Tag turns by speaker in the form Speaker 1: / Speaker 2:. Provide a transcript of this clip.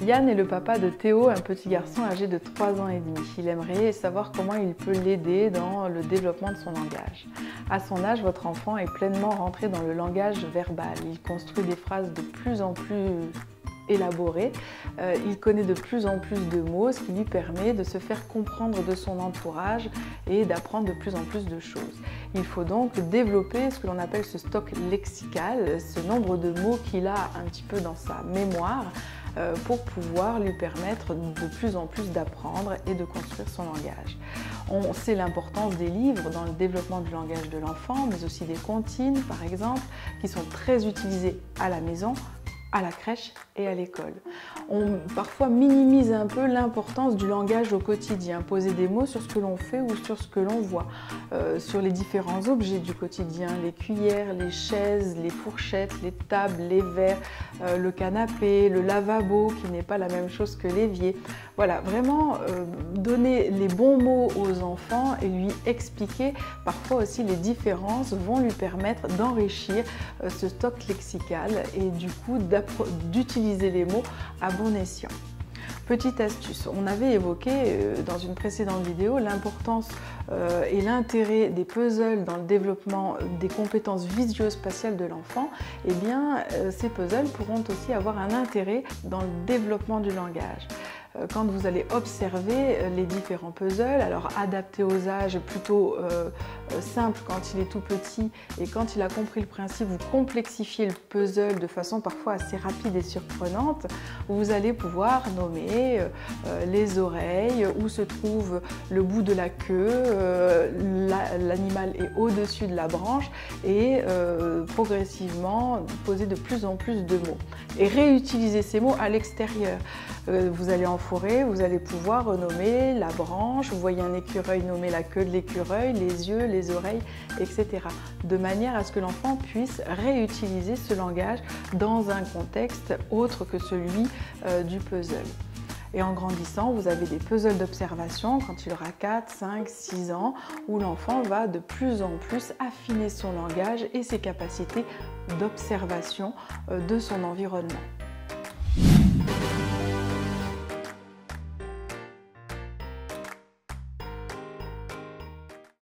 Speaker 1: Yann est le papa de Théo, un petit garçon âgé de 3 ans et demi. Il aimerait savoir comment il peut l'aider dans le développement de son langage. À son âge, votre enfant est pleinement rentré dans le langage verbal. Il construit des phrases de plus en plus élaborées. Il connaît de plus en plus de mots, ce qui lui permet de se faire comprendre de son entourage et d'apprendre de plus en plus de choses. Il faut donc développer ce que l'on appelle ce stock lexical, ce nombre de mots qu'il a un petit peu dans sa mémoire, pour pouvoir lui permettre de plus en plus d'apprendre et de construire son langage. On sait l'importance des livres dans le développement du langage de l'enfant, mais aussi des comptines par exemple, qui sont très utilisés à la maison, à la crèche et à l'école. On parfois minimise un peu l'importance du langage au quotidien, poser des mots sur ce que l'on fait ou sur ce que l'on voit, sur les différents objets du quotidien, les cuillères, les chaises, les fourchettes, les tables, les verres, le canapé, le lavabo qui n'est pas la même chose que l'évier. Voilà, vraiment donner les bons mots aux enfants et lui expliquer parfois aussi les différences vont lui permettre d'enrichir ce stock lexical et du coup d'utiliser les mots à bon escient. Petite astuce, on avait évoqué dans une précédente vidéo l'importance et l'intérêt des puzzles dans le développement des compétences visuospatiales de l'enfant. Eh bien, ces puzzles pourront aussi avoir un intérêt dans le développement du langage. Quand vous allez observer les différents puzzles, alors adaptés aux âges plutôt simples quand il est tout petit et quand il a compris le principe, vous complexifiez le puzzle de façon parfois assez rapide et surprenante, vous allez pouvoir nommer les oreilles, où se trouve le bout de la queue, l'animal est au-dessus de la branche et progressivement poser de plus en plus de mots. Et réutiliser ces mots à l'extérieur. Vous allez en forêt, vous allez pouvoir renommer la branche, vous voyez un écureuil, nommer la queue de l'écureuil, les yeux, les oreilles, etc. De manière à ce que l'enfant puisse réutiliser ce langage dans un contexte autre que celui du puzzle. Et en grandissant, vous avez des puzzles d'observation quand il aura 4, 5, 6 ans, où l'enfant va de plus en plus affiner son langage et ses capacités d'observation de son environnement.